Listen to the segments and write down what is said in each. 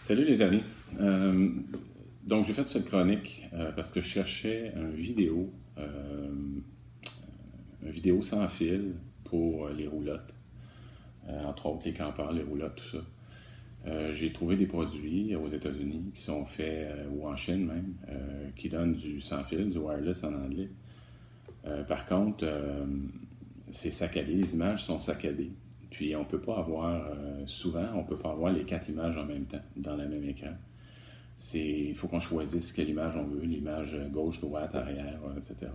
Salut les amis. Donc j'ai fait cette chronique parce que je cherchais une vidéo sans fil pour les roulottes, entre autres les campeurs, les roulottes, tout ça. J'ai trouvé des produits aux États-Unis qui sont faits, ou en Chine même, qui donnent du sans fil, du wireless en anglais. Par contre, c'est saccadé, les images sont saccadées. Puis on peut pas avoir, souvent, on peut pas avoir les 4 images en même temps, dans le même écran. Il faut qu'on choisisse quelle image on veut, l'image gauche, droite, arrière, etc.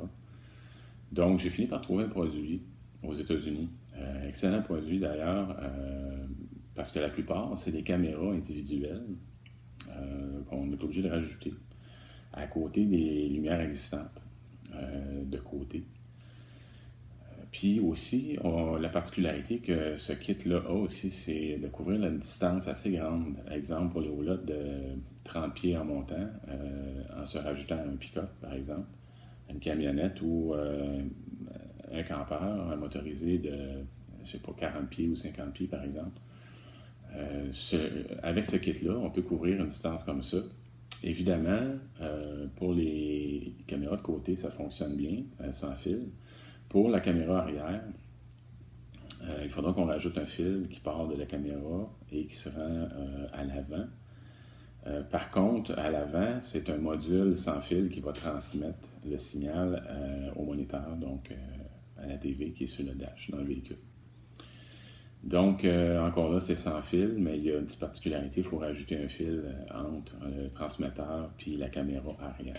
Donc j'ai fini par trouver un produit aux États-Unis. Excellent produit d'ailleurs, parce que la plupart, c'est des caméras individuelles qu'on est obligé de rajouter à côté des lumières existantes de côté. Puis aussi, la particularité que ce kit-là a aussi, c'est de couvrir une distance assez grande. Exemple, pour les roulottes de 30 pieds en montant, en se rajoutant un pick-up, par exemple, une camionnette ou un campeur, un motorisé de, je sais pas, 40 pieds ou 50 pieds, par exemple. Avec ce kit-là, on peut couvrir une distance comme ça. Évidemment, pour les caméras de côté, ça fonctionne bien, sans fil. Pour la caméra arrière, il faudra qu'on rajoute un fil qui part de la caméra et qui se rend à l'avant. Par contre, à l'avant, c'est un module sans fil qui va transmettre le signal au moniteur, donc à la TV qui est sur le dash dans le véhicule. Donc, encore là, c'est sans fil, mais il y a une petite particularité, il faut rajouter un fil entre le transmetteur et la caméra arrière.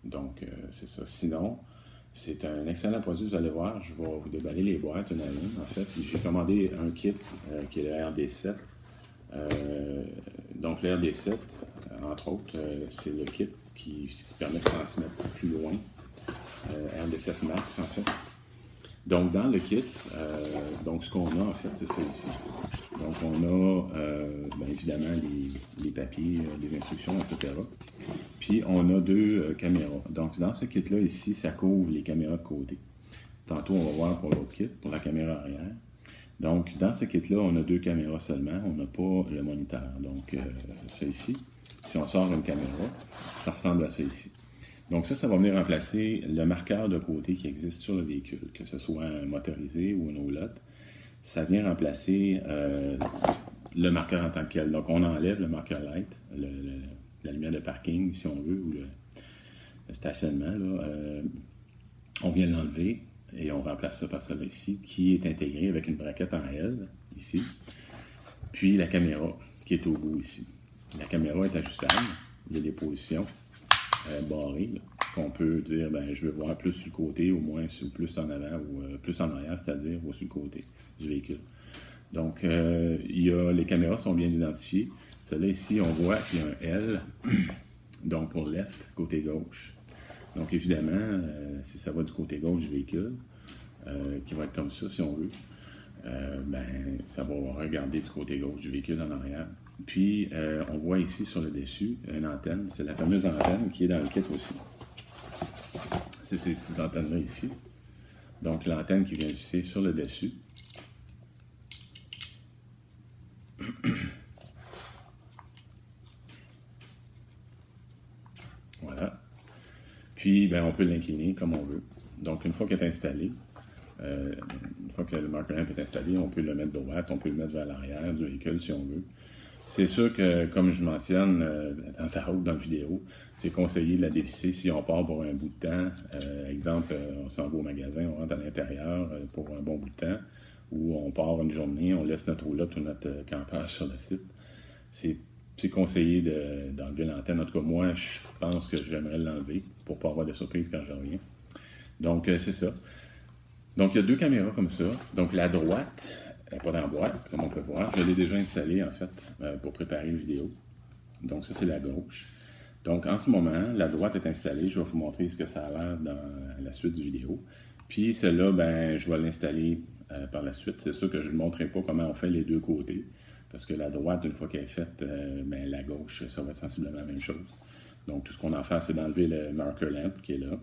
Donc, c'est ça. Sinon, c'est un excellent produit, vous allez voir. Je vais vous déballer les boîtes une à une. En fait, j'ai commandé un kit qui est le RD7. Donc, le RD7, entre autres, c'est le kit qui permet de transmettre plus loin. RD7 Max, en fait. Donc, dans le kit, donc ce qu'on a, en fait, c'est ça ici. Donc, on a, évidemment, les papiers, les instructions, etc. Puis, on a 2 caméras. Donc, dans ce kit-là, ici, ça couvre les caméras de côté. Tantôt, on va voir pour l'autre kit, pour la caméra arrière. Donc, dans ce kit-là, on a 2 caméras seulement. On n'a pas le moniteur. Donc, ça ici, si on sort une caméra, ça ressemble à ça ici. Donc ça va venir remplacer le marqueur de côté qui existe sur le véhicule, que ce soit un motorisé ou une roulotte. Ça vient remplacer le marqueur en tant que tel. Donc on enlève le marqueur light, la lumière de parking si on veut, ou le stationnement. Là, on vient l'enlever et on remplace ça par celle-là ici, qui est intégrée avec une braquette en L, ici. Puis la caméra, qui est au bout ici. La caméra est ajustable, il y a des positions barré, qu'on peut dire, je veux voir plus sur le côté, au moins plus en avant ou plus en arrière, c'est-à-dire ou sur le côté du véhicule. Donc, les caméras sont bien identifiées. Celle-là ici, on voit qu'il y a un L, donc pour left, côté gauche. Donc, évidemment, si ça va du côté gauche du véhicule, qui va être comme ça, si on veut, ça va regarder du côté gauche du véhicule en arrière. Puis, on voit ici sur le dessus une antenne. C'est la fameuse antenne qui est dans le kit aussi. C'est ces petites antennes-là ici. Donc, l'antenne qui vient ici sur le dessus. Voilà. Puis, on peut l'incliner comme on veut. Donc, une fois qu'elle est installée, une fois que le marker lamp est installé, on peut le mettre droite, on peut le mettre vers l'arrière du véhicule si on veut. C'est sûr que, comme je mentionne dans sa route, dans la vidéo, c'est conseillé de la dévisser si on part pour un bout de temps. Exemple, on s'en va au magasin, on rentre à l'intérieur pour un bon bout de temps, ou on part une journée, on laisse notre roulotte ou notre campeur sur le site. C'est conseillé d'enlever l'antenne. En tout cas, moi, je pense que j'aimerais l'enlever pour ne pas avoir de surprise quand je reviens. Donc, c'est ça. Donc, il y a 2 caméras comme ça. Donc, la droite, elle n'est pas dans la boîte, comme on peut voir. Je l'ai déjà installée, en fait, pour préparer la vidéo. Donc, ça, c'est la gauche. Donc, en ce moment, la droite est installée. Je vais vous montrer ce que ça a l'air dans la suite du vidéo. Puis, celle-là, je vais l'installer par la suite. C'est sûr que je ne montrerai pas comment on fait les 2 côtés. Parce que la droite, une fois qu'elle est faite, la gauche, ça va être sensiblement la même chose. Donc, tout ce qu'on a à faire, c'est d'enlever le marker lamp qui est là.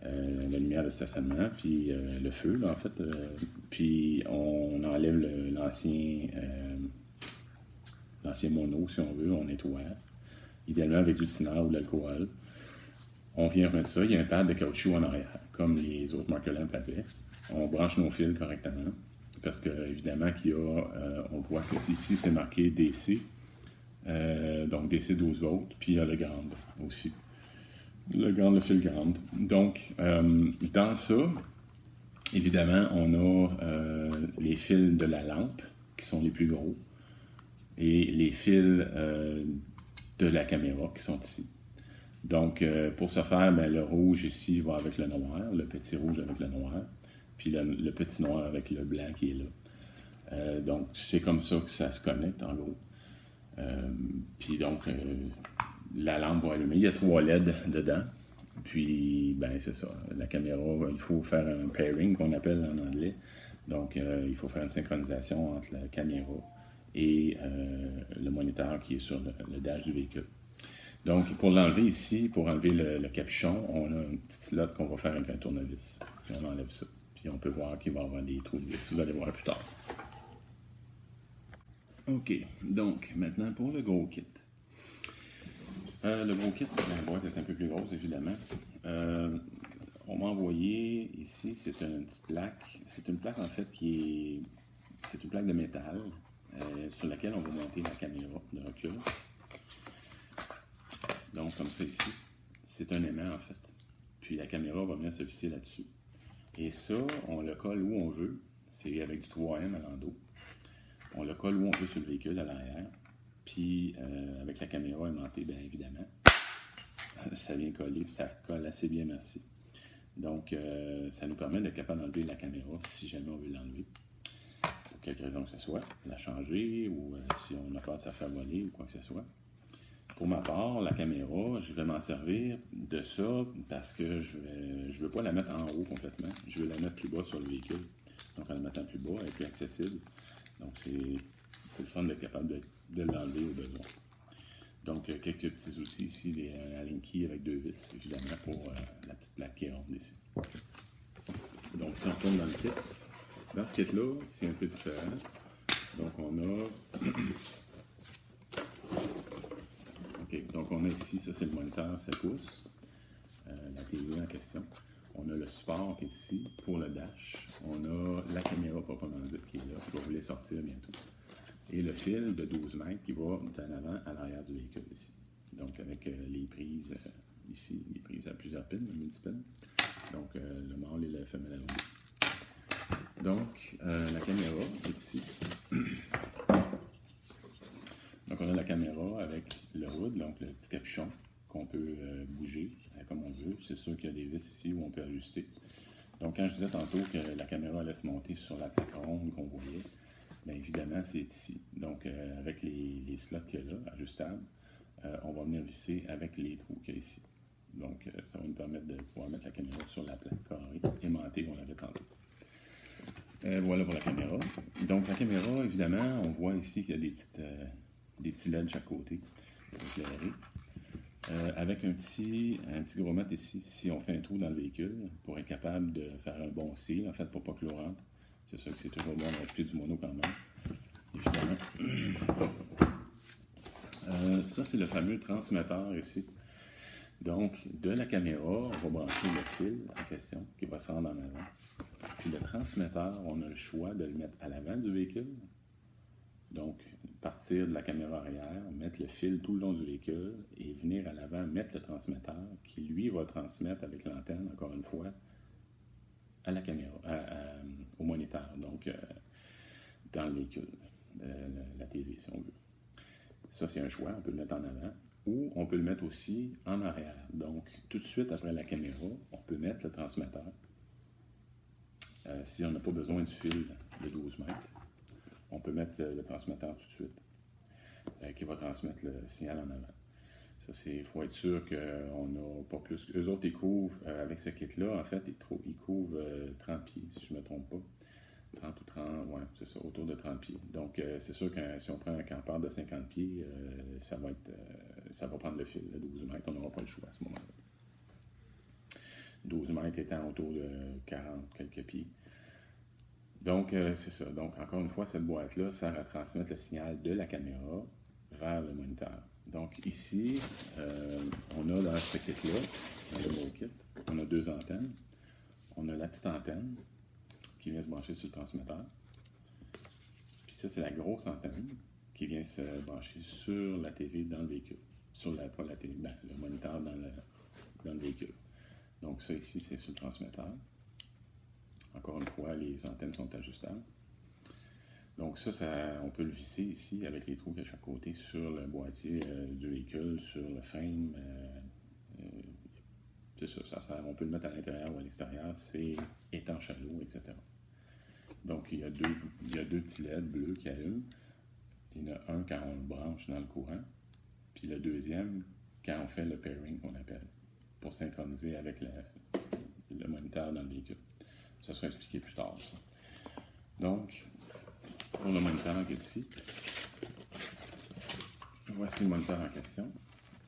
La lumière de stationnement, puis le feu, là, en fait. Puis on enlève l'ancien l'ancien mono, si on veut, on nettoie, idéalement avec du thinner ou de l'alcool. On vient remettre ça, il y a un pad de caoutchouc en arrière, comme les autres marker lamps avaient. On branche nos fils correctement, parce que évidemment qu'il y a, on voit que ici c'est marqué DC, donc DC 12 volts, puis il y a le grande aussi. Le fil grande. Donc, dans ça, évidemment, on a les fils de la lampe, qui sont les plus gros, et les fils de la caméra, qui sont ici. Donc, pour ce faire, ben, le rouge ici va avec le noir, le petit rouge avec le noir, puis le petit noir avec le blanc qui est là. Donc, c'est comme ça que ça se connecte, en gros. Puis donc, la lampe va allumer. Il y a 3 LED dedans. Puis, ben c'est ça. La caméra, il faut faire un pairing qu'on appelle en anglais. Donc, il faut faire une synchronisation entre la caméra et le moniteur qui est sur le dash du véhicule. Donc, pour l'enlever ici, pour enlever le capuchon, on a un petit slot qu'on va faire avec un tournevis. Puis on enlève ça. Puis on peut voir qu'il va y avoir des trous de vis. Vous allez voir plus tard. OK. Donc, maintenant pour le gros kit. Le gros kit, la boîte est un peu plus grosse, évidemment. On m'a envoyé ici, c'est une petite plaque. C'est une plaque, en fait, c'est une plaque de métal sur laquelle on va monter la caméra de recul. Donc, comme ça ici, c'est un aimant en fait. Puis la caméra va venir se visser là-dessus. Et ça, on le colle où on veut. C'est avec du 3M à l'endos. On le colle où on veut sur le véhicule à l'arrière. Puis avec la caméra aimantée, bien évidemment, ça vient coller, puis ça colle assez bien, merci. Donc, ça nous permet d'être capable d'enlever la caméra si jamais on veut l'enlever. Pour quelque raison que ce soit, la changer ou si on a peur de se faire voler ou quoi que ce soit. Pour ma part, la caméra, je vais m'en servir de ça parce que je veux pas la mettre en haut complètement. Je veux la mettre plus bas sur le véhicule. Donc, en la mettant plus bas, elle est plus accessible. Donc, c'est le fun d'être capable de l'enlever au besoin. Donc, quelques petits outils ici, les Allen key avec 2 vis, évidemment, pour la petite plaque qui est ronde ici. Donc, si on retourne dans le kit, dans ce kit-là, c'est un peu différent. Donc, on a... OK, donc on a ici, ça c'est le moniteur 7 pouces, la TV en question. On a le support qui est ici pour le dash. On a la caméra proprement dite qui est là. Je vais vous les sortir bientôt. Et le fil de 12 mètres qui va d'en avant à l'arrière du véhicule ici. Donc avec les prises ici, les prises à plusieurs pins, multi-pins. Donc le mâle et le femelle allongé. Donc la caméra est ici. Donc on a la caméra avec le hood, donc le petit capuchon qu'on peut bouger comme on veut. C'est sûr qu'il y a des vis ici où on peut ajuster. Donc quand je disais tantôt que la caméra allait se monter sur la plaque ronde qu'on voyait, bien évidemment c'est ici. Donc avec les slots qu'il y a là, ajustables, on va venir visser avec les trous qu'il y a ici. Donc ça va nous permettre de pouvoir mettre la caméra sur la plaque carrée aimantée qu'on avait tantôt. Voilà pour la caméra. Donc la caméra, évidemment, on voit ici qu'il y a des petits LED de chaque côté pour éclairer. Avec un petit gros mètre ici, si on fait un trou dans le véhicule, pour être capable de faire un bon seal, en fait, pour pas que l'eau rentre. C'est sûr que c'est toujours bon d'ajouter du mono quand même, évidemment. Ça, c'est le fameux transmetteur ici. Donc, de la caméra, on va brancher le fil en question qui va se rendre en avant. Puis le transmetteur, on a le choix de le mettre à l'avant du véhicule. Donc, partir de la caméra arrière, mettre le fil tout le long du véhicule et venir à l'avant, mettre le transmetteur qui, lui, va transmettre avec l'antenne, encore une fois, à la caméra, au moniteur, donc dans le véhicule, la TV, si on veut. Ça, c'est un choix, on peut le mettre en avant ou on peut le mettre aussi en arrière. Donc, tout de suite après la caméra, on peut mettre le transmetteur si on n'a pas besoin du fil de 12 mètres. On peut mettre le transmetteur tout de suite, qui va transmettre le signal en avant. Ça, il faut être sûr qu'on n'a pas plus. Eux autres, ils couvrent, avec ce kit-là, en fait, ils couvrent 30 pieds, si je ne me trompe pas. 30 ou 30, ouais, c'est ça, autour de 30 pieds. Donc, c'est sûr que si on prend un campeur de 50 pieds, ça va prendre le fil, le 12 mètres, on n'aura pas le choix à ce moment-là. 12 mètres étant autour de 40 quelques pieds. Donc, c'est ça. Donc, encore une fois, cette boîte-là sert à transmettre le signal de la caméra moniteur. Donc ici, on a dans ce kit-là, dans le gros kit, on a 2 antennes. On a la petite antenne qui vient se brancher sur le transmetteur. Puis ça, c'est la grosse antenne qui vient se brancher sur la TV dans le véhicule. Pas la TV, le moniteur dans le véhicule. Donc ça ici, c'est sur le transmetteur. Encore une fois, les antennes sont ajustables. Donc ça, on peut le visser ici avec les trous à chaque côté sur le boîtier du véhicule, sur le frame. C'est ça, ça sert. On peut le mettre à l'intérieur ou à l'extérieur. C'est étanche à l'eau, etc. Donc il y a deux petits LED bleus qui allument. Il y en a un quand on le branche dans le courant, puis le deuxième quand on fait le pairing qu'on appelle, pour synchroniser avec le moniteur dans le véhicule. Ça sera expliqué plus tard, ça. Donc, pour le moniteur qui est ici, voici le moniteur en question.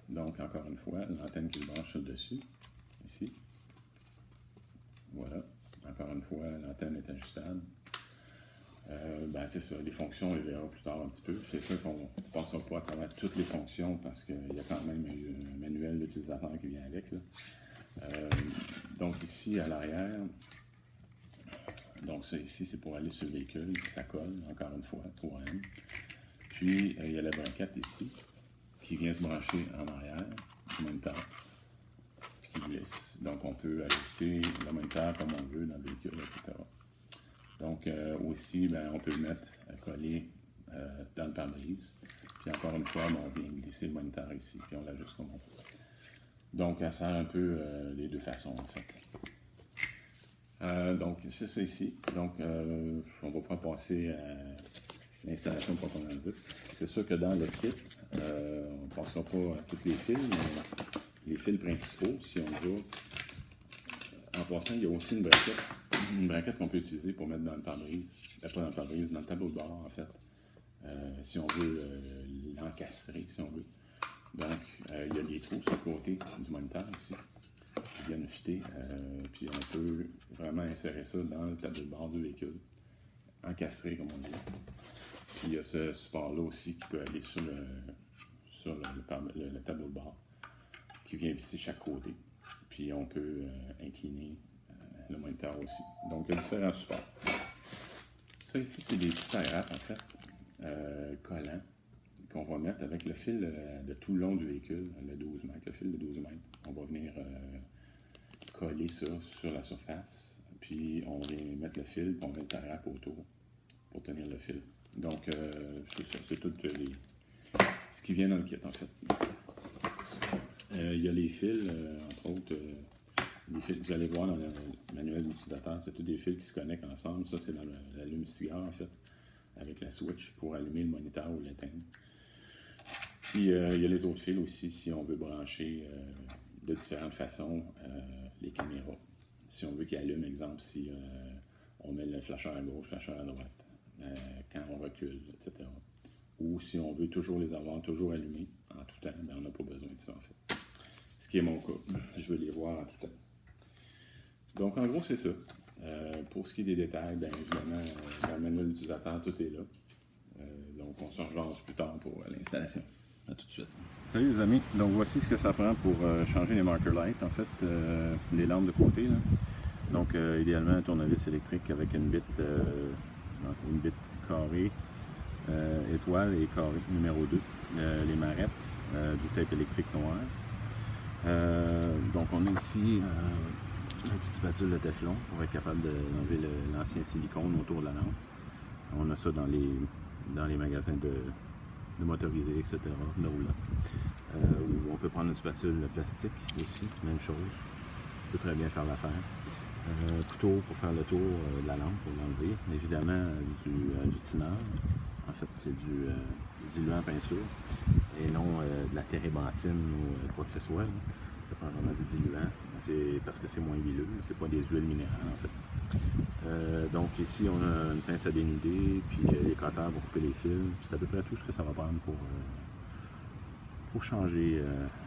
Donc, encore une fois, l'antenne qui se branche sur le dessus, ici. Voilà. Encore une fois, l'antenne est ajustable. C'est ça, les fonctions, on les verra plus tard un petit peu. C'est sûr qu'on ne passera pas à travers toutes les fonctions parce qu'il y a quand même un manuel d'utilisateur qui vient avec, là. Donc ici, à l'arrière, donc ça ici, c'est pour aller sur le véhicule, ça colle, encore une fois, 3M. Puis, il y a la braquette ici, qui vient se brancher en arrière du moniteur, qui glisse. Donc, on peut ajuster le moniteur comme on veut dans le véhicule, etc. Donc, aussi, on peut le mettre collé dans le pare-brise. Puis, encore une fois, on vient glisser le moniteur ici, puis on l'ajuste comme on veut. Donc, elle sert un peu les deux façons, en fait. Donc, c'est ça ici. Donc, on va pouvoir passer à l'installation proprement dite. C'est sûr que dans le kit, on ne passera pas à tous les fils, mais les fils principaux, si on veut. En passant, il y a aussi une braquette qu'on peut utiliser pour mettre dans le pare-brise. Pas dans le pare-brise, dans le tableau de bord, en fait. Si on veut l'encastrer, si on veut. Donc, il y a des trous sur le côté du moniteur ici qui viennent fitter. Puis on peut vraiment insérer ça dans le tableau de bord du véhicule, encastré comme on dit. Puis il y a ce support-là aussi qui peut aller sur le tableau de bord qui vient visser chaque côté. Puis on peut incliner le moniteur aussi. Donc il y a différents supports. Ça ici, c'est des petits tie-wraps en fait, collants, qu'on va mettre avec le fil de tout le long du véhicule, le 12 mètres, le fil de 12 mètres. On va venir coller ça sur la surface, puis on vient mettre le fil, puis on met le tie-wrap autour pour tenir le fil. Donc, c'est ça, c'est tout ce qui vient dans le kit, en fait. Il y a les fils, entre autres, les fils que vous allez voir dans le manuel d'utilisateur, c'est tous des fils qui se connectent ensemble. Ça, c'est dans l'allume-cigare, en fait, avec la switch pour allumer le moniteur ou l'éteindre. Puis, il y a les autres fils aussi, si on veut brancher de différentes façons les caméras. Si on veut qu'ils allument, exemple, si on met le flasheur à gauche, flasheur à droite, quand on recule, etc. Ou si on veut toujours les avoir toujours allumés en tout temps, on n'a pas besoin de ça, en fait. Ce qui est mon cas. Je veux les voir en tout temps. Donc, en gros, c'est ça. Pour ce qui est des détails, évidemment, dans le manuel d'utilisateur, tout est là. Donc, on se rejoint plus tard pour l'installation. À tout de suite. Salut les amis. Donc, voici ce que ça prend pour changer les marker lights, en fait, les lampes de côté, là. Donc, idéalement, un tournevis électrique avec une bite carrée, étoile et carré numéro 2. Les marettes, du tape électrique noir. Donc, on a ici une petite spatule de Teflon pour être capable d'enlever l'ancien silicone autour de la lampe. On a ça dans les magasins de motorisés, etc., de roulant. On peut prendre une spatule de plastique aussi, même chose. On peut très bien faire l'affaire. Couteau pour faire le tour de la lampe, pour l'enlever. Évidemment, du thinner. En fait, c'est du diluant peinture et non de la térébenthine ou quoi que ce soit. Là. Ça prend vraiment du diluant. C'est parce que c'est moins huileux. C'est pas des huiles minérales, en fait. Donc ici, on a une pince à dénuder, puis les cutters pour couper les fils. C'est à peu près tout ce que ça va prendre pour changer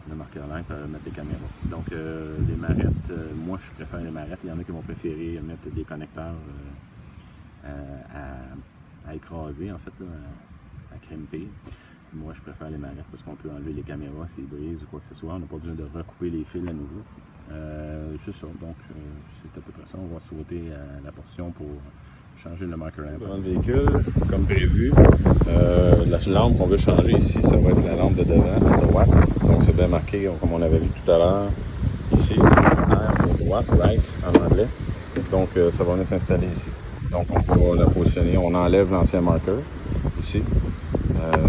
le marqueur light, mettre les caméras. Donc les marettes, moi je préfère les marettes. Il y en a qui vont préférer mettre des connecteurs à écraser, en fait, là, à crimper. Moi, je préfère les marettes parce qu'on peut enlever les caméras s'ils brisent ou quoi que ce soit. On n'a pas besoin de recouper les fils à nouveau. C'est ça. Donc, c'est à peu près ça. On va sauter à la portion pour changer le marker lamp. Dans le véhicule, comme prévu, la lampe qu'on veut changer ici, ça va être la lampe de devant, à droite. Donc, c'est bien marqué, comme on avait vu tout à l'heure, ici, à droite, right, en anglais. Donc, ça va venir s'installer ici. Donc, on va la positionner. On enlève l'ancien marqueur, ici.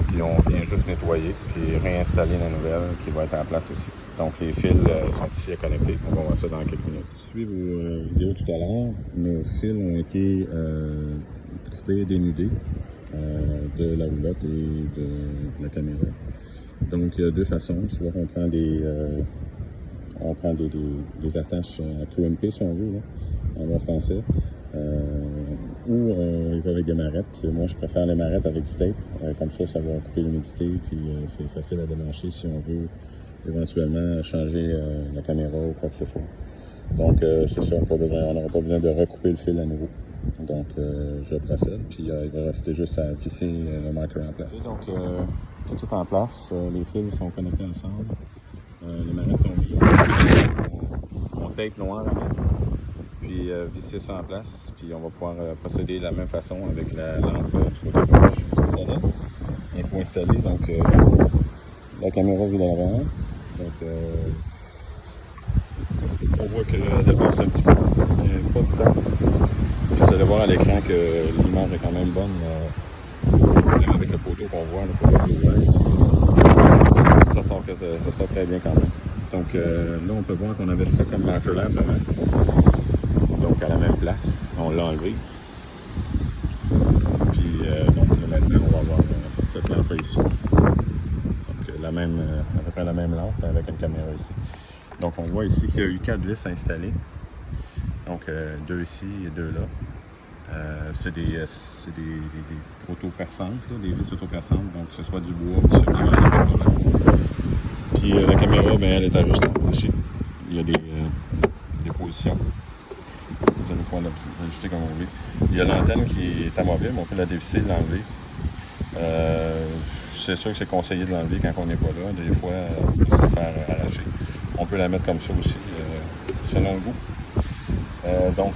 Puis on vient juste nettoyer, puis réinstaller la nouvelle qui va être en place ici. Donc les fils sont ici à connecter. On va voir ça dans quelques minutes. Suivez vos vidéos tout à l'heure. Nos fils ont été coupés, dénudés de la roulotte et de la caméra. Donc il y a deux façons. Soit on prend des attaches à crimper si on veut, là, en bon français. Ou il va avec des marettes. Moi, je préfère les marettes avec du tape. Comme ça va couper l'humidité. Puis c'est facile à démancher si on veut éventuellement changer la caméra ou quoi que ce soit. Donc, c'est ça. On n'aura pas besoin de recouper le fil à nouveau. Donc, je procède. Puis, il va rester juste à fisser le marqueur en place. Donc, tout est en place. Les fils sont connectés ensemble. Les manettes sont mises. On tape noir à main. Puis visser ça en place, puis on va pouvoir procéder de la même façon avec la lampe du côté gauche. C'est ça là. Il faut installer, donc la caméra vue de l'avant. Donc on voit qu'elle dépasse un petit peu, mais pas de temps. Puis vous allez voir à l'écran que l'image est quand même bonne, même avec le poteau qu'on voit, le poteau de l'ouest ici. Ça sort très bien quand même. Donc là on peut voir qu'on avait ça comme marker lamp avant. Donc à la même place, on l'a enlevé. Puis donc là, maintenant on va avoir cette lampe ici. Donc à peu près la même lampe avec une caméra ici. Donc on voit ici qu'il y a eu 4 vis installées. Donc 2 ici et 2 là. C'est des auto-perçantes, des vis auto-perçantes, donc que ce soit du bois ou du supplément. Puis la caméra, bien, elle est ajustable ici. Il y a des positions. Vous allez pouvoir l'ajuster comme vous voulez. Il y a l'antenne qui est amovible, on peut la dévisser, l'enlever. C'est sûr que c'est conseillé de l'enlever quand on n'est pas là. Des fois, on peut se faire arracher. On peut la mettre comme ça aussi, selon le goût. Donc,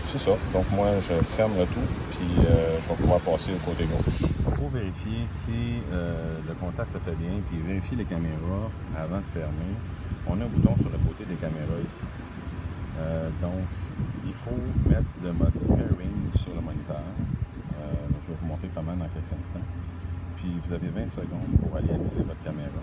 c'est ça. Donc, moi, je ferme le tout, puis je vais pouvoir passer au côté gauche. Pour vérifier si le contact se fait bien, puis vérifier les caméras avant de fermer, on a un bouton sur le côté des caméras ici. Donc, il faut mettre le mode pairing sur le moniteur. Je vais vous montrer comment dans quelques instants. Puis, vous avez 20 secondes pour aller activer votre caméra.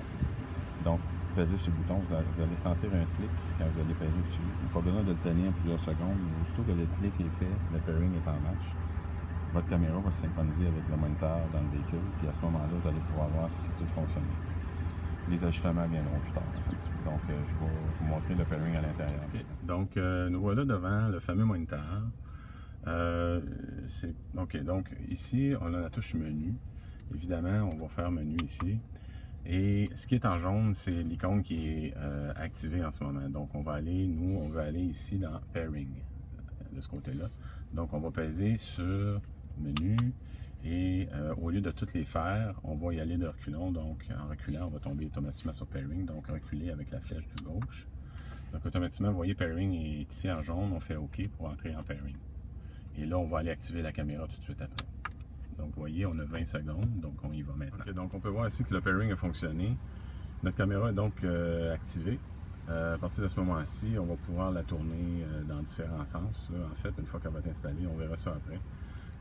Donc, pesez sur le bouton, vous allez sentir un clic quand vous allez peser dessus. Il n'y a pas besoin de le tenir plusieurs secondes. Aussitôt que le clic est fait, le pairing est en marche. Votre caméra va se synchroniser avec le moniteur dans le véhicule. Puis à ce moment-là, vous allez pouvoir voir si tout fonctionne. Les ajustements viendront plus tard, en fait. Donc, je vais vous montrer le pairing à l'intérieur. Okay. Donc, nous voilà devant le fameux moniteur. OK, donc ici, on a la touche menu. Évidemment, on va faire menu ici. Et ce qui est en jaune, c'est l'icône qui est activée en ce moment. Donc, on va aller ici dans Pairing, de ce côté-là. Donc, on va peser sur menu. Et au lieu de toutes les faire, on va y aller de reculons. Donc, en reculant, on va tomber automatiquement sur Pairing. Donc, reculer avec la flèche de gauche. Donc, automatiquement, vous voyez, Pairing est ici en jaune. On fait OK pour entrer en Pairing. Et là, on va aller activer la caméra tout de suite après. Donc, vous voyez, on a 20 secondes. Donc, on y va maintenant. Okay, donc, on peut voir ici que le Pairing a fonctionné. Notre caméra est donc activée. À partir de ce moment-ci, on va pouvoir la tourner dans différents sens. Là, en fait, une fois qu'elle va être installée, on verra ça après.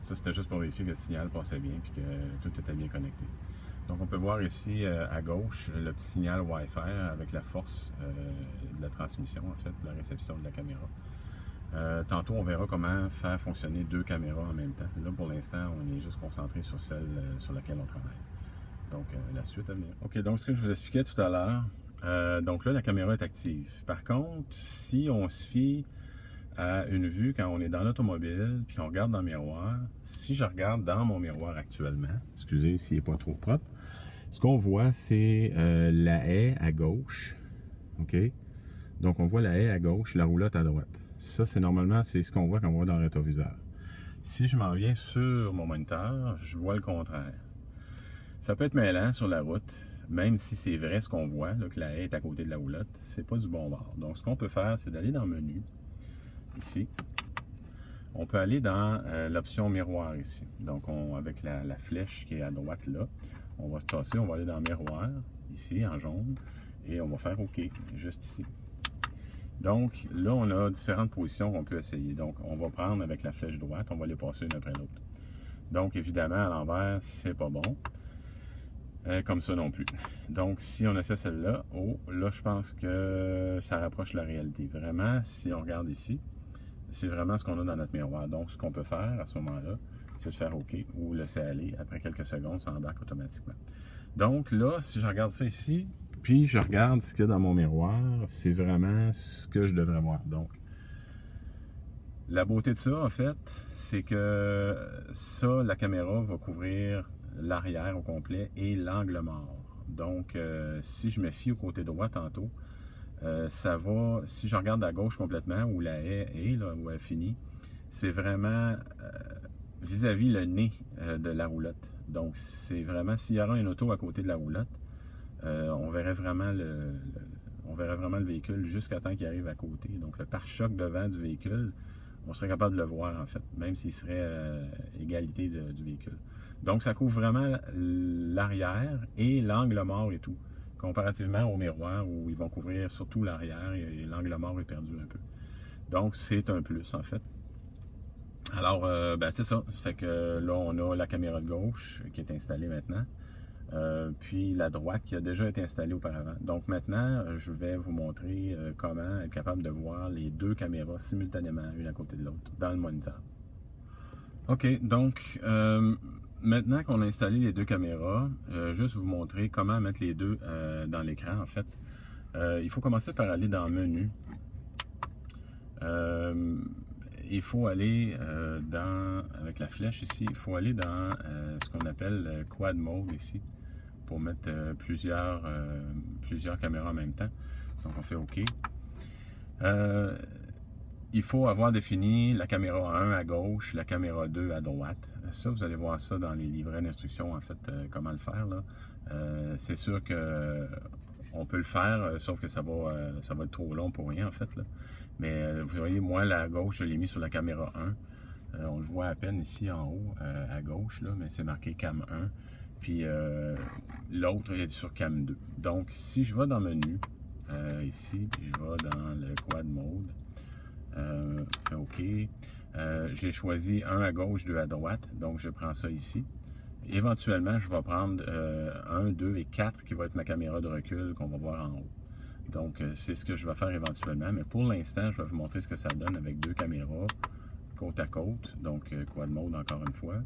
Ça, c'était juste pour vérifier que le signal passait bien et que tout était bien connecté. Donc, on peut voir ici à gauche le petit signal Wi-Fi avec la force de la transmission, en fait, de la réception de la caméra. Tantôt, on verra comment faire fonctionner 2 caméras en même temps. Là, pour l'instant, on est juste concentré sur celle sur laquelle on travaille. Donc, la suite à venir. OK, donc ce que je vous expliquais tout à l'heure, donc là, la caméra est active. Par contre, si on se fie à une vue quand on est dans l'automobile, puis on regarde dans le miroir. Si je regarde dans mon miroir actuellement, excusez s'il n'est pas trop propre, ce qu'on voit, c'est la haie à gauche. OK? Donc, on voit la haie à gauche, la roulotte à droite. Ça, c'est normalement, c'est ce qu'on voit quand on voit dans le rétroviseur. Si je m'en viens sur mon moniteur, je vois le contraire. Ça peut être mêlant sur la route, même si c'est vrai ce qu'on voit, là, que la haie est à côté de la roulotte, c'est pas du bon bord. Donc, ce qu'on peut faire, c'est d'aller dans le menu, ici. On peut aller dans l'option miroir ici. Donc, avec la flèche qui est à droite là, on va se tasser, on va aller dans miroir, ici, en jaune, et on va faire OK, juste ici. Donc, là, on a différentes positions qu'on peut essayer. Donc, on va prendre avec la flèche droite, on va les passer une après l'autre. Donc, évidemment, à l'envers, c'est pas bon. Comme ça non plus. Donc, si on essaie celle-là, oh, là, je pense que ça rapproche la réalité. Vraiment, si on regarde ici, c'est vraiment ce qu'on a dans notre miroir. Donc, ce qu'on peut faire à ce moment-là, c'est de faire OK ou laisser aller. Après quelques secondes, ça embarque automatiquement. Donc, là, si je regarde ça ici, puis je regarde ce qu'il y a dans mon miroir, c'est vraiment ce que je devrais voir. Donc, la beauté de ça, en fait, c'est que ça, la caméra va couvrir l'arrière au complet et l'angle mort. Donc, si je me fie au côté droit tantôt, ça va, si je regarde à gauche complètement, où la haie est, là, où elle finit, c'est vraiment vis-à-vis le nez de la roulotte. Donc, c'est vraiment, s'il y aura une auto à côté de la roulotte, on verrait vraiment le véhicule jusqu'à temps qu'il arrive à côté. Donc, le pare-choc devant du véhicule, on serait capable de le voir, en fait, même s'il serait égalité du véhicule. Donc, ça couvre vraiment l'arrière et l'angle mort et tout, comparativement au miroir où ils vont couvrir surtout l'arrière et l'angle mort est perdu un peu. Donc, c'est un plus, en fait. Alors, ben, c'est ça. Fait que là, on a la caméra de gauche qui est installée maintenant. Puis la droite qui a déjà été installée auparavant. Donc maintenant, je vais vous montrer comment être capable de voir les deux caméras simultanément, une à côté de l'autre, dans le moniteur. OK, donc maintenant qu'on a installé les deux caméras, juste vous montrer comment mettre les deux dans l'écran en fait. Il faut commencer par aller dans Menu. Il faut aller avec la flèche ici, il faut aller dans ce qu'on appelle Quad Mode ici, pour mettre plusieurs caméras en même temps. Donc on fait OK. Il faut avoir défini la caméra 1 à gauche, la caméra 2 à droite. Ça, vous allez voir ça dans les livrets d'instructions, en fait, comment le faire, là. C'est sûr que on peut le faire, sauf que ça va être trop long pour rien, en fait, là. Mais vous voyez, moi, la gauche, je l'ai mis sur la caméra 1. On le voit à peine ici en haut, à gauche, là, mais c'est marqué Cam 1. Puis l'autre est sur Cam 2. Donc, si je vais dans Menu, ici, puis je vais dans le Quad Mode, fait OK. J'ai choisi un à gauche, deux à droite, donc je prends ça ici. Éventuellement, je vais prendre 1, 2 et 4 qui va être ma caméra de recul qu'on va voir en haut. Donc, c'est ce que je vais faire éventuellement, mais pour l'instant, je vais vous montrer ce que ça donne avec deux caméras côte à côte, donc Quad Mode encore une fois.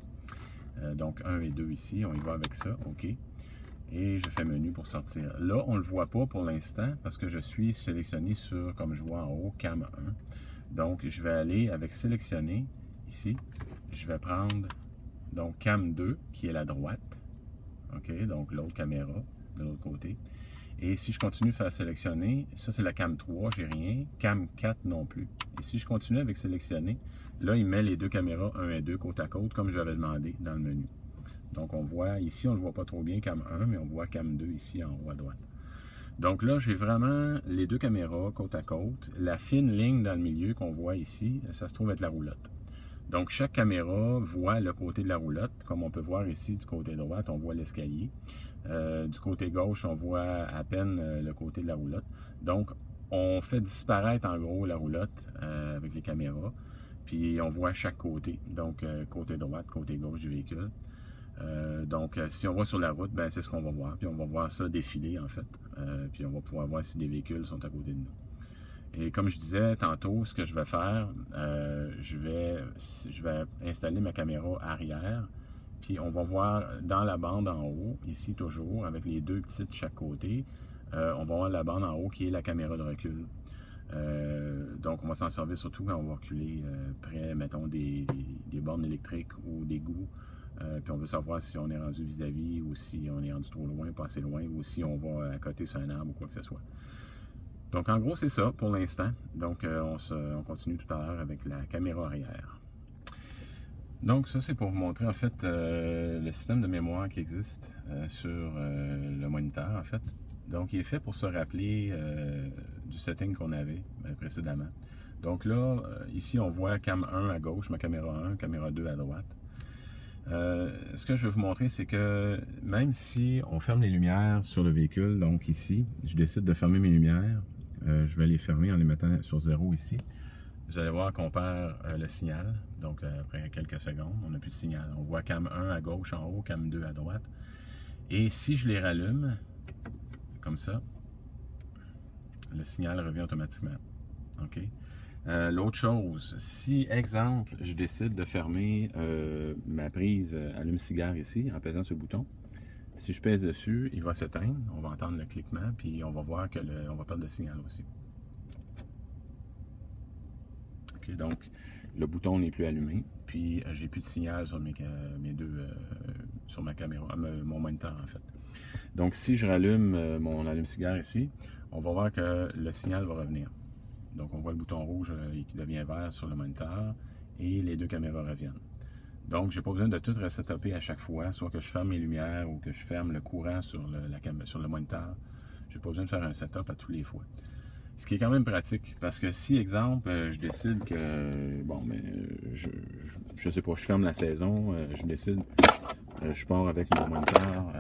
Donc 1 et 2 ici, on y va avec ça, OK. Et je fais menu pour sortir. Là, on ne le voit pas pour l'instant parce que je suis sélectionné sur, comme je vois en haut, Cam 1. Donc, je vais aller avec sélectionner ici. Je vais prendre donc Cam 2 qui est la droite. OK, donc l'autre caméra de l'autre côté. Et si je continue de faire sélectionner, ça c'est la Cam 3, j'ai rien. Cam 4 non plus. Et si je continue avec sélectionner, là il met les deux caméras 1 et 2 côte à côte comme j'avais demandé dans le menu. Donc on voit, ici on ne le voit pas trop bien Cam 1, mais on voit Cam 2 ici en haut à droite. Donc là j'ai vraiment les deux caméras côte à côte. La fine ligne dans le milieu qu'on voit ici, ça se trouve être la roulotte. Donc chaque caméra voit le côté de la roulotte, comme on peut voir ici du côté droit, on voit l'escalier. Du côté gauche, on voit à peine le côté de la roulotte. Donc, on fait disparaître en gros la roulotte avec les caméras. Puis, on voit chaque côté. Donc, côté droite, côté gauche du véhicule. Donc, si on va sur la route, ben, c'est ce qu'on va voir. Puis, on va voir ça défiler, en fait. Puis, on va pouvoir voir si des véhicules sont à côté de nous. Et comme je disais tantôt, ce que je vais faire, je vais installer ma caméra arrière. Puis on va voir dans la bande en haut, ici toujours, avec les deux petites de chaque côté, on va voir la bande en haut qui est la caméra de recul. Donc on va s'en servir surtout quand on va reculer près, mettons, des bornes électriques ou des égouts. Puis on veut savoir si on est rendu vis-à-vis ou si on est rendu trop loin, pas assez loin, ou si on va à côté sur un arbre ou quoi que ce soit. Donc en gros c'est ça pour l'instant. Donc on continue tout à l'heure avec la caméra arrière. Donc ça, c'est pour vous montrer en fait le système de mémoire qui existe sur le moniteur en fait. Donc il est fait pour se rappeler du setting qu'on avait précédemment. Donc là, ici on voit cam 1 à gauche, ma caméra 1, caméra 2 à droite. Ce que je veux vous montrer, c'est que même si on ferme les lumières sur le véhicule, donc ici, je décide de fermer mes lumières, je vais les fermer en les mettant sur 0 ici. Vous allez voir qu'on perd le signal, donc après quelques secondes, on n'a plus de signal. On voit cam 1 à gauche en haut, cam 2 à droite. Et si je les rallume, comme ça, le signal revient automatiquement. OK? L'autre chose, si, exemple, je décide de fermer ma prise allume-cigare ici, en pesant sur le bouton, si je pèse dessus, il va s'éteindre, on va entendre le cliquement, puis on va voir que on va perdre le signal aussi. Okay, donc, le bouton n'est plus allumé, puis j'ai plus de signal sur sur ma caméra, mon moniteur en fait. Donc, si je rallume mon allume-cigare ici, on va voir que le signal va revenir. Donc, on voit le bouton rouge qui devient vert sur le moniteur et les deux caméras reviennent. Donc, je n'ai pas besoin de tout resetuper à chaque fois, soit que je ferme mes lumières ou que je ferme le courant sur le moniteur. Je n'ai pas besoin de faire un setup à tous les fois. Ce qui est quand même pratique, parce que si, exemple, je décide que, bon, mais je sais pas, je ferme la saison, je décide, je pars avec mon moniteur,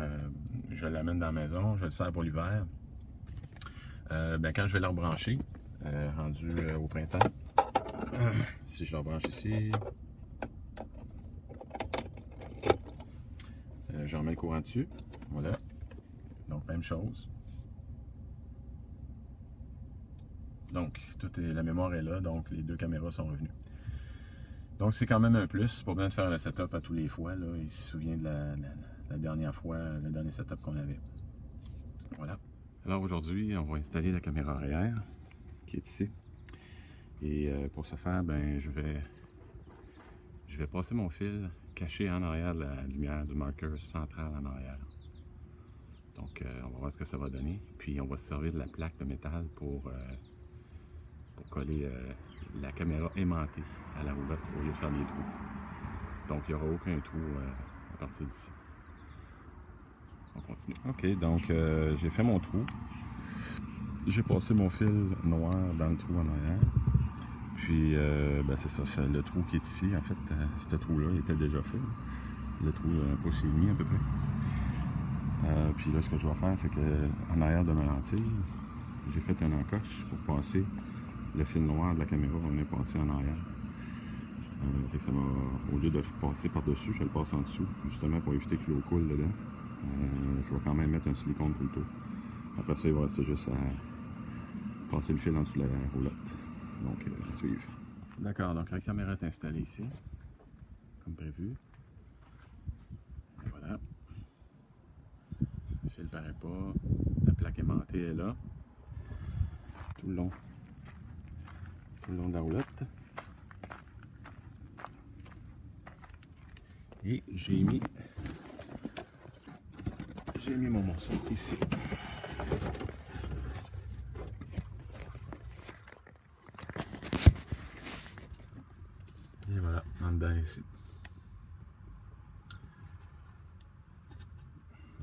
je l'amène dans la maison, je le sers pour l'hiver. Quand je vais le rebrancher, rendu au printemps, si je le rebranche ici, je remets le courant dessus, voilà, donc même chose. Donc, la mémoire est là, donc les deux caméras sont revenues. Donc, c'est quand même un plus. Pas besoin de faire le setup à tous les fois. Là. Il se souvient de la dernière fois, le dernier setup qu'on avait. Voilà. Alors aujourd'hui, on va installer la caméra arrière qui est ici. Et pour ce faire, je vais passer mon fil caché en arrière de la lumière du marqueur central en arrière. Donc, on va voir ce que ça va donner. Puis, on va se servir de la plaque de métal pour coller la caméra aimantée à la roulotte au lieu de faire des trous. Donc, il n'y aura aucun trou à partir d'ici. On continue. OK, donc j'ai fait mon trou. J'ai passé mon fil noir dans le trou en arrière. Puis, c'est ça, le trou qui est ici, en fait, ce trou-là, il était déjà fait. Le trou, un pouce et demi à peu près. Puis là, ce que je vais faire, c'est qu'en arrière de ma lentille, j'ai fait un encoche pour passer le fil noir de la caméra, on est passé en arrière. Fait que ça va, au lieu de passer par-dessus, je vais le passer en dessous, justement pour éviter que l'eau coule dedans. Je vais quand même mettre un silicone tout le tour. Après ça, il va rester juste à passer le fil en dessous de la roulotte. Donc, à suivre. D'accord, donc la caméra est installée ici, comme prévu. Et voilà. Le fil ne paraît pas. La plaque aimantée est là. Tout le long de la roulotte. Et j'ai mis mon morceau ici. Et voilà, en dedans ici.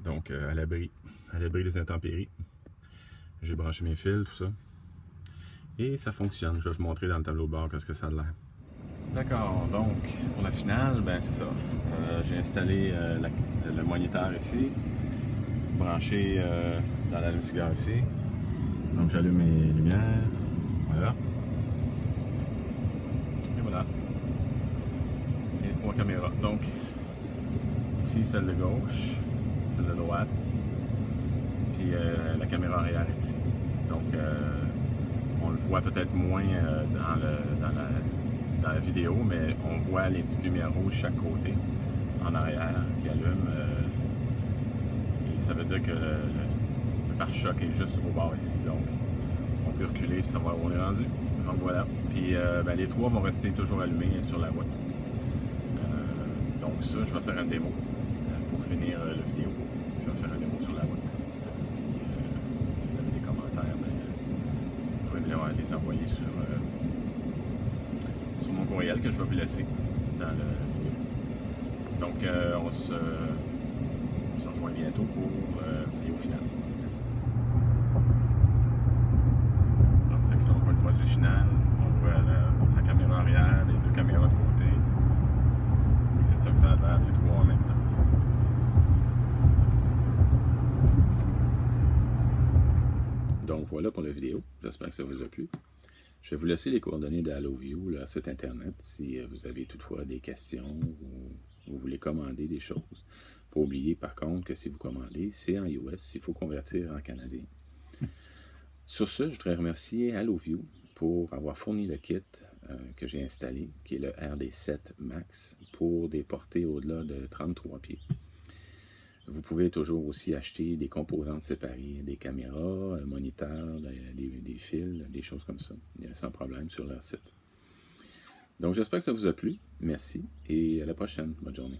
Donc à l'abri des intempéries. J'ai branché mes fils, tout ça. Et ça fonctionne. Je vais vous montrer dans le tableau de bord qu'est-ce que ça a l'air. D'accord, donc pour la finale, c'est ça. J'ai installé le moniteur ici, branché dans l'allume-cigare ici. Donc j'allume mes lumières. Voilà. Et voilà. Et 3 caméras. Donc ici celle de gauche, celle de droite, puis la caméra arrière est ici. Donc on le voit peut-être moins dans la vidéo, mais on voit les petites lumières rouges chaque côté en arrière qui allument. Et ça veut dire que le pare-choc est juste au bord ici. Donc on peut reculer et savoir où on est rendu. Donc voilà. Puis les 3 vont rester toujours allumés sur la route. Donc ça, je vais faire une démo pour finir la vidéo. Je vais faire une démo sur la route. Puis, si vous avez des commentaires, vous pouvez les envoyer sur mon courriel que je vais vous laisser dans la vidéo. Donc, on se rejoint bientôt pour la vidéo finale. Merci. Donc, fait que là, on voit le produit final, on voit la caméra arrière, les deux caméras de côté. Et c'est ça que ça a l'air des trois en même temps. Donc voilà pour la vidéo, j'espère que ça vous a plu. Je vais vous laisser les coordonnées de HalloView, le site internet, si vous avez toutefois des questions ou vous voulez commander des choses. Il ne faut pas oublier par contre que si vous commandez, c'est en US, il faut convertir en canadien. Sur ce, je voudrais remercier HalloView pour avoir fourni le kit que j'ai installé, qui est le RD7 Max, pour des portées au-delà de 33 pieds. Vous pouvez toujours aussi acheter des composantes séparées, des caméras, un moniteur, des fils, des choses comme ça. Il y a sans problème sur leur site. Donc j'espère que ça vous a plu. Merci et à la prochaine. Bonne journée.